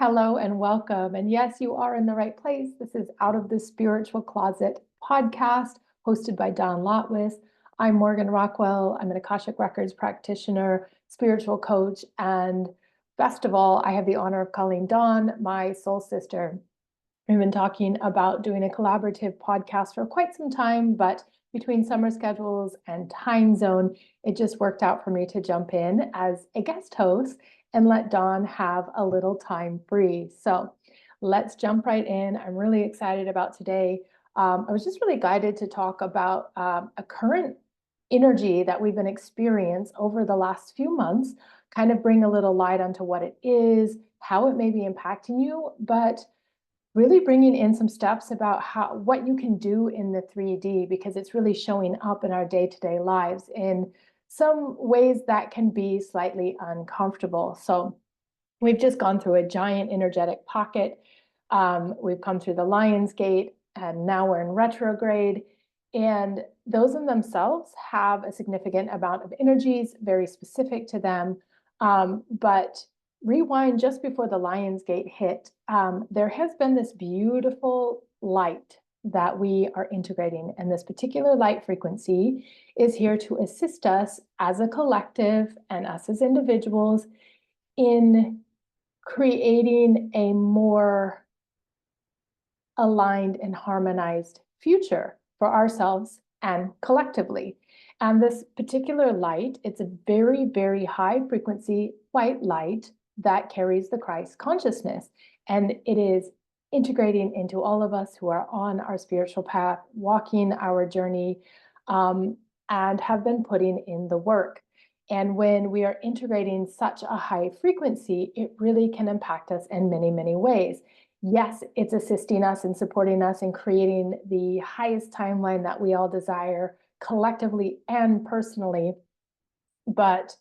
Hello and welcome. And yes, you are in the right place. This is Out of the Spiritual Closet podcast hosted by Don Lotwis. I'm Morgan Rockwell. I'm an Akashic Records practitioner, spiritual coach, and best of all, I have the honor of calling Dawn my soul sister. We've been talking about doing a collaborative podcast for quite some time, but between summer schedules and time zone, it just worked out for me to jump in as a guest host and let Dawn have a little time free. So let's jump right in. I'm really excited about today. I was just really guided to talk about a current energy that we've been experiencing over the last few months, kind of bring a little light onto what it is, how it may be impacting you, but really bringing in some steps about what you can do in the 3D, because it's really showing up in our day-to-day lives in some ways that can be slightly uncomfortable. So we've just gone through a giant energetic pocket. We've come through the Lion's Gate, and now we're in retrograde. And those in themselves have a significant amount of energies, very specific to them. But rewind just before the Lion's Gate hit, there has been this beautiful light that we are integrating. And this particular light frequency is here to assist us as a collective and us as individuals in creating a more aligned and harmonized future for ourselves and collectively. And this particular light, it's a very, very high frequency white light that carries the Christ consciousness. And it is integrating into all of us who are on our spiritual path, walking our journey, and have been putting in the work. And when we are integrating such a high frequency, it really can impact us in many, many ways. Yes, it's assisting us and supporting us in creating the highest timeline that we all desire, collectively and personally. But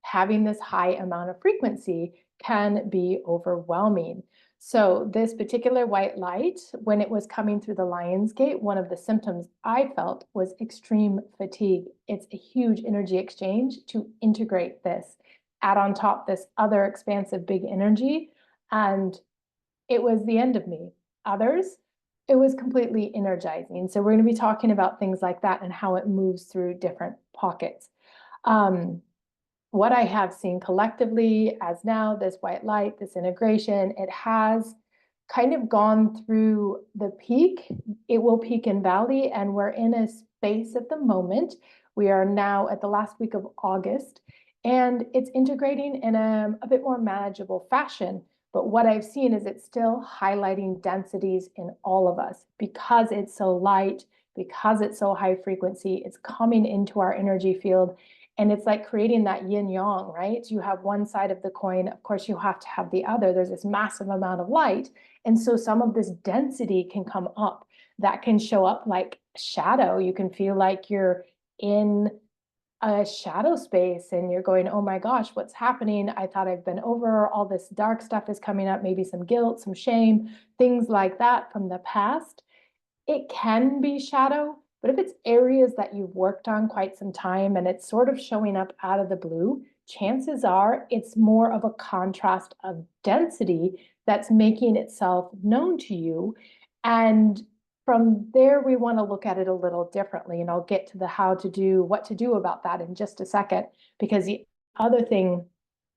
having this high amount of frequency can be overwhelming. So this particular white light, when it was coming through the Lion's Gate, one of the symptoms I felt was extreme fatigue. It's a huge energy exchange to integrate this, add on top this other expansive big energy, and it was the end of me. Others, it was completely energizing. So we're going to be talking about things like that and how it moves through different pockets. What I have seen collectively as now this white light, this integration, it has kind of gone through the peak. It will peak in valley, and we're in a space at the moment. We are now at the last week of August, and it's integrating in a bit more manageable fashion. But what I've seen is it's still highlighting densities in all of us because it's so light, because it's so high frequency, it's coming into our energy field. And it's like creating that yin yang, right? You have one side of the coin, of course, you have to have the other. There's this massive amount of light. And so some of this density can come up. That can show up like shadow. You can feel like you're in a shadow space and you're going, oh my gosh, what's happening? I thought I've been over. All this dark stuff is coming up, maybe some guilt, some shame, things like that from the past. It can be shadow, but if it's areas that you've worked on quite some time and it's sort of showing up out of the blue, chances are it's more of a contrast of density that's making itself known to you. And from there, we want to look at it a little differently. And I'll get to the how to do, what to do about that in just a second, because the other thing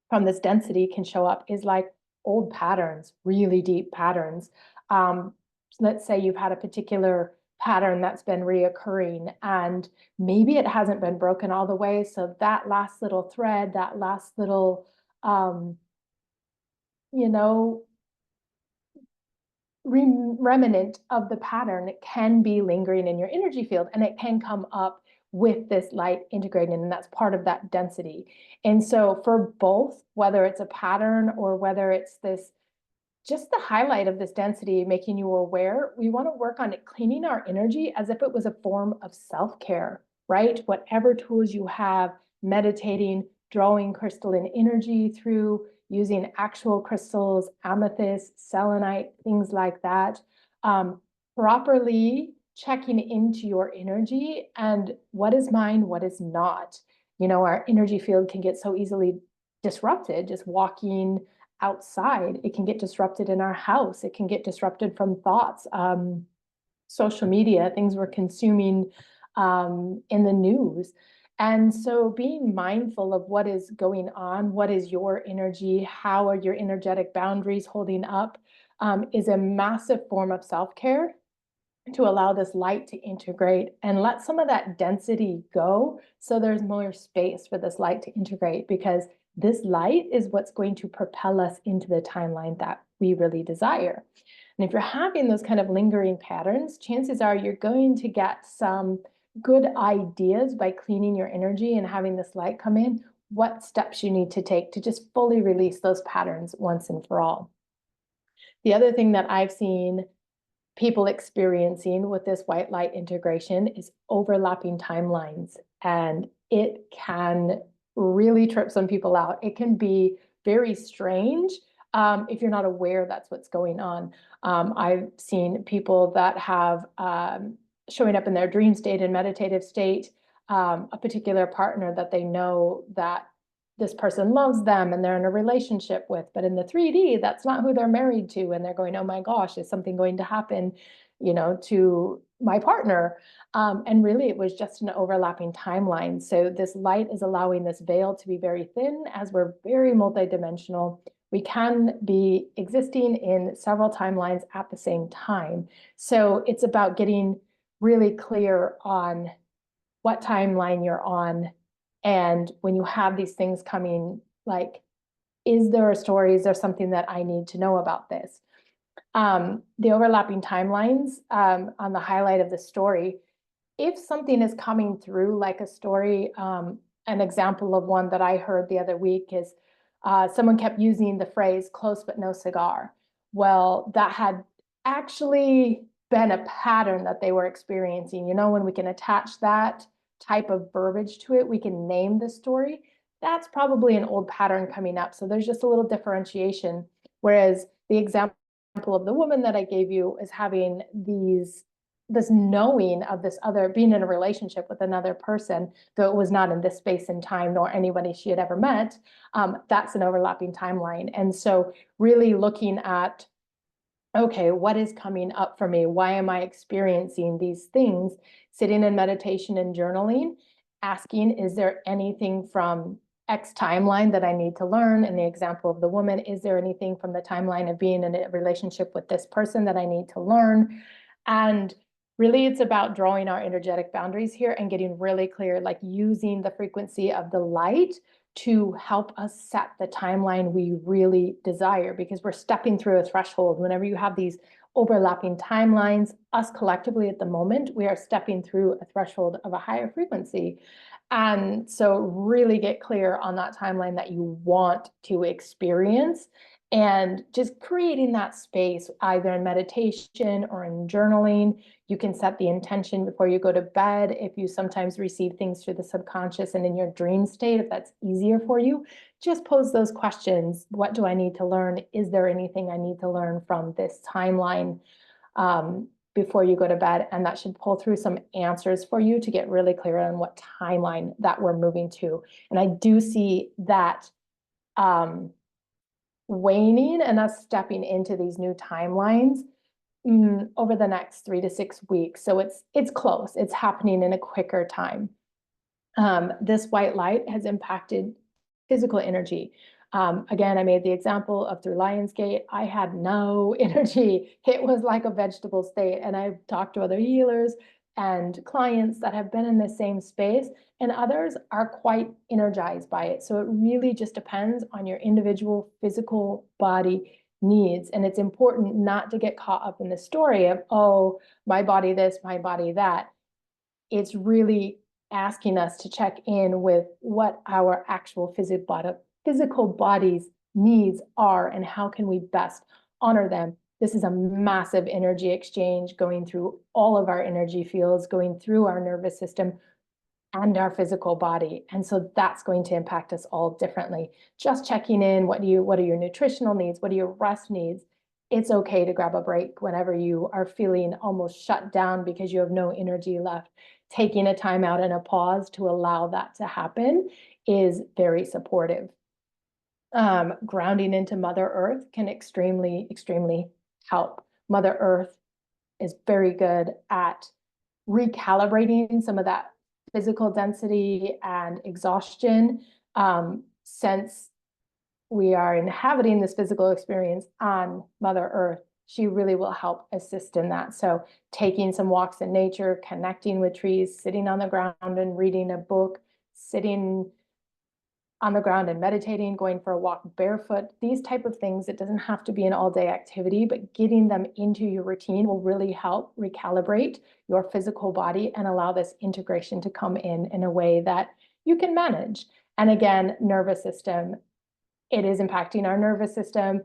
from this density can show up is like old patterns, really deep patterns. Let's say you've had a particular pattern that's been reoccurring and maybe it hasn't been broken all the way. So that last little thread, that last little, you know, remnant of the pattern, it can be lingering in your energy field and it can come up with this light integrating, and that's part of that density. And so for both, whether it's a pattern or whether it's this just the highlight of this density, making you aware, we want to work on it, cleaning our energy as if it was a form of self-care, right? Whatever tools you have, meditating, drawing crystalline energy through, using actual crystals, amethyst, selenite, things like that, properly checking into your energy and what is mine, what is not. You know, our energy field can get so easily disrupted just walking outside. It can get disrupted in our house. It can get disrupted from thoughts, social media, things we're consuming in the news. And so being mindful of what is going on, what is your energy, how are your energetic boundaries holding up, is a massive form of self-care to allow this light to integrate and let some of that density go so there's more space for this light to integrate, because this light is what's going to propel us into the timeline that we really desire. And if you're having those kind of lingering patterns, chances are you're going to get some good ideas by cleaning your energy and having this light come in, what steps you need to take to just fully release those patterns once and for all. The other thing that I've seen people experiencing with this white light integration is overlapping timelines, and it can really trip some people out. It can be very strange if you're not aware that's what's going on. I've seen people that have showing up in their dream state and meditative state, a particular partner that they know that this person loves them and they're in a relationship with, but in the 3D, that's not who they're married to. And they're going, oh my gosh, is something going to happen, to my partner? And really it was just an overlapping timeline. So this light is allowing this veil to be very thin as we're very multidimensional. We can be existing in several timelines at the same time. So it's about getting really clear on what timeline you're on. And when you have these things coming, like, is there a story? Is there something that I need to know about this? The overlapping timelines on the highlight of the story, if something is coming through like a story, an example of one that I heard the other week is someone kept using the phrase close but no cigar. Well, that had actually been a pattern that they were experiencing. When we can attach that type of verbiage to it, we can name the story. That's probably an old pattern coming up. So there's just a little differentiation. Whereas the example of the woman that I gave you is having this knowing of this other, being in a relationship with another person, though it was not in this space and time nor anybody she had ever met. That's an overlapping timeline. And so really looking at, okay, what is coming up for me? Why am I experiencing these things? Sitting in meditation and journaling, asking, is there anything from X timeline that I need to learn? In the example of the woman, is there anything from the timeline of being in a relationship with this person that I need to learn? And really, it's about drawing our energetic boundaries here and getting really clear, like using the frequency of the light to help us set the timeline we really desire, because we're stepping through a threshold. Whenever you have these overlapping timelines, us collectively at the moment, we are stepping through a threshold of a higher frequency. And so really get clear on that timeline that you want to experience, and just creating that space either in meditation or in journaling. You can set the intention before you go to bed. If you sometimes receive things through the subconscious and in your dream state, if that's easier for you, just pose those questions. What do I need to learn? Is there anything I need to learn from this timeline before you go to bed? And that should pull through some answers for you to get really clear on what timeline that we're moving to. And I do see that waning and us stepping into these new timelines over the next 3 to 6 weeks. So it's close. It's happening in a quicker time. This white light has impacted physical energy. Again, I made the example of through Lionsgate. I had no energy. It was like a vegetable state. And I've talked to other healers and clients that have been in the same space, and others are quite energized by it. So it really just depends on your individual physical body needs. And it's important not to get caught up in the story of, oh, my body this, my body that. It's really asking us to check in with what our actual physical body's needs are and how can we best honor them. This is a massive energy exchange going through all of our energy fields, going through our nervous system and our physical body. And so that's going to impact us all differently. Just checking in, what are your nutritional needs? What are your rest needs? It's okay to grab a break whenever you are feeling almost shut down because you have no energy left. Taking a time out and a pause to allow that to happen is very supportive. Grounding into Mother Earth can extremely, extremely help. Mother Earth is very good at recalibrating some of that physical density and exhaustion, since we are inhabiting this physical experience on Mother Earth. She really will help assist in that. So taking some walks in nature, connecting with trees, sitting on the ground and reading a book, sitting on the ground and meditating, going for a walk barefoot, these type of things. It doesn't have to be an all-day activity, but getting them into your routine will really help recalibrate your physical body and allow this integration to come in a way that you can manage. And again, nervous system, it is impacting our nervous system.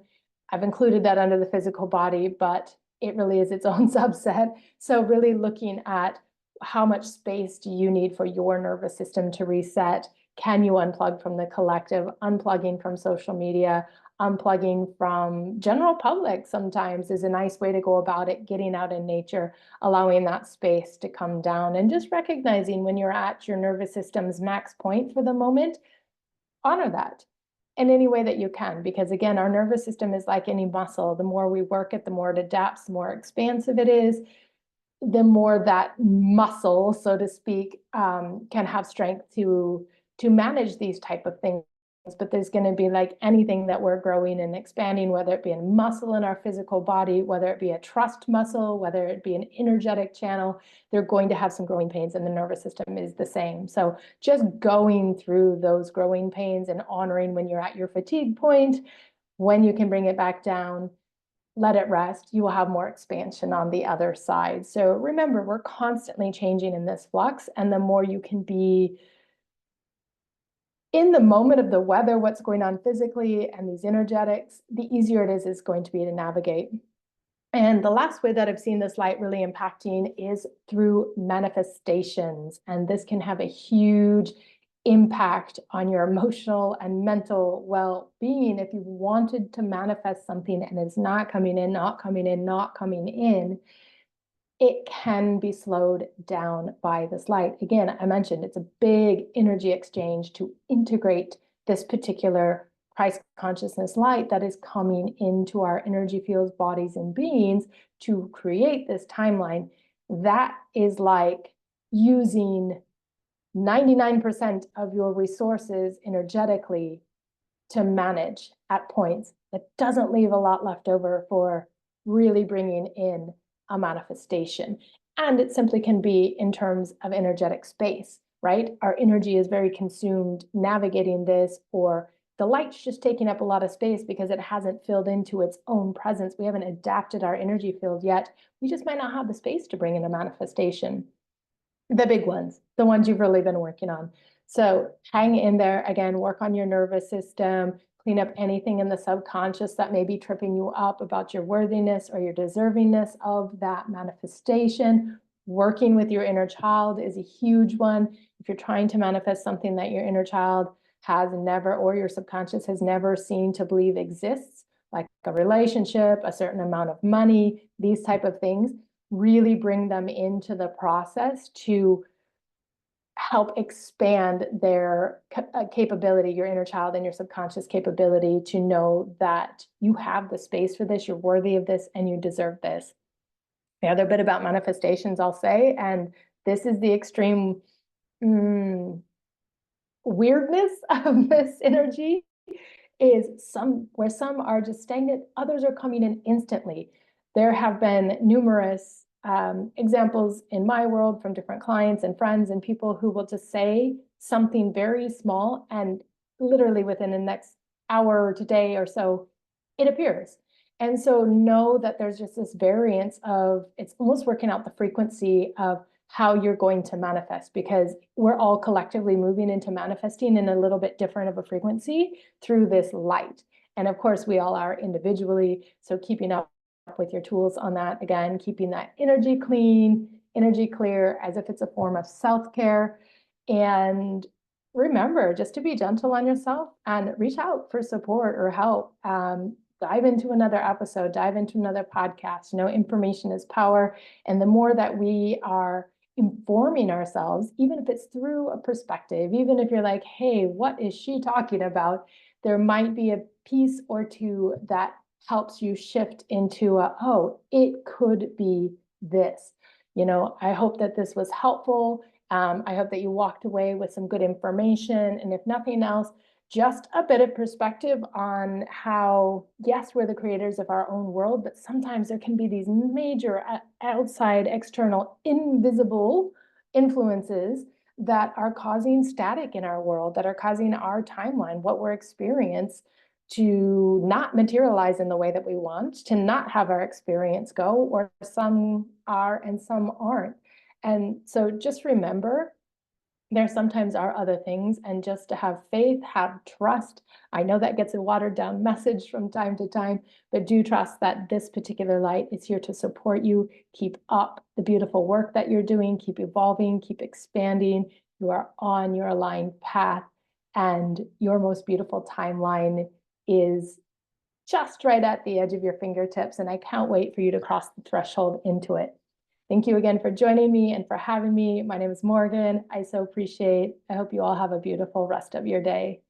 I've included that under the physical body, but it really is its own subset. So really looking at how much space do you need for your nervous system to reset? Can you unplug from the collective, unplugging from social media, unplugging from general public sometimes is a nice way to go about it, getting out in nature, allowing that space to come down, and just recognizing when you're at your nervous system's max point for the moment, honor that in any way that you can, because again, our nervous system is like any muscle. The more we work it, the more it adapts, the more expansive it is, the more that muscle, so to speak, can have strength to manage these type of things. But there's going to be, like anything that we're growing and expanding, whether it be a muscle in our physical body, whether it be a trust muscle, whether it be an energetic channel, they're going to have some growing pains, and the nervous system is the same. So just going through those growing pains and honoring when you're at your fatigue point, when you can bring it back down, let it rest, you will have more expansion on the other side. So remember, we're constantly changing in this flux, and the more you can be in the moment of the weather, what's going on physically and these energetics, the easier it is going to be to navigate. And the last way that I've seen this light really impacting is through manifestations. And this can have a huge impact on your emotional and mental well-being. If you wanted to manifest something and it's not coming in, not coming in, not coming in, it can be slowed down by this light. Again, I mentioned it's a big energy exchange to integrate this particular Christ consciousness light that is coming into our energy fields, bodies, and beings to create this timeline. That is like using 99% of your resources energetically to manage at points. That doesn't leave a lot left over for really bringing in a manifestation. And it simply can be in terms of energetic space, right? Our energy is very consumed navigating this, or the light's just taking up a lot of space because it hasn't filled into its own presence. We haven't adapted our energy field yet. We just might not have the space to bring in a manifestation. The big ones, the ones you've really been working on. So hang in there. Again, work on your nervous system, clean up anything in the subconscious that may be tripping you up about your worthiness or your deservingness of that manifestation. Working with your inner child is a huge one. If you're trying to manifest something that your inner child has never, or your subconscious has never seen to believe exists, like a relationship, a certain amount of money, these type of things, really bring them into the process to help expand their capability, your inner child and your subconscious capability to know that you have the space for this, you're worthy of this, and you deserve this. The other bit about manifestations I'll say, and this is the extreme weirdness of this energy, is where some are just stagnant, others are coming in instantly. There have been numerous examples in my world from different clients and friends and people who will just say something very small, and literally within the next hour to day or so, it appears. And so know that there's just this variance of, it's almost working out the frequency of how you're going to manifest, because we're all collectively moving into manifesting in a little bit different of a frequency through this light. And of course, we all are individually. So keeping up with your tools on that, again, keeping that energy clean, energy clear, as if it's a form of self-care. And remember just to be gentle on yourself and reach out for support or help. Dive into another episode, dive into another podcast. You know, information is power. And the more that we are informing ourselves, even if it's through a perspective, even if you're like, hey, what is she talking about? there might be a piece or two that helps you shift into oh, it could be this. I hope that this was helpful. I hope that you walked away with some good information. And if nothing else, just a bit of perspective on how, yes, we're the creators of our own world, but sometimes there can be these major outside, external, invisible influences that are causing static in our world, that are causing our timeline, what we're experiencing, to not materialize in the way that we want, to not have our experience go, or some are and some aren't. And so just remember, there sometimes are other things, and just to have faith, have trust. I know that gets a watered down message from time to time, but do trust that this particular light is here to support you. Keep up the beautiful work that you're doing, keep evolving, keep expanding. You are on your aligned path, and your most beautiful timeline is just right at the edge of your fingertips, and I can't wait for you to cross the threshold into it. Thank you again for joining me and for having me. My name is Morgan. I so appreciate. I hope you all have a beautiful rest of your day.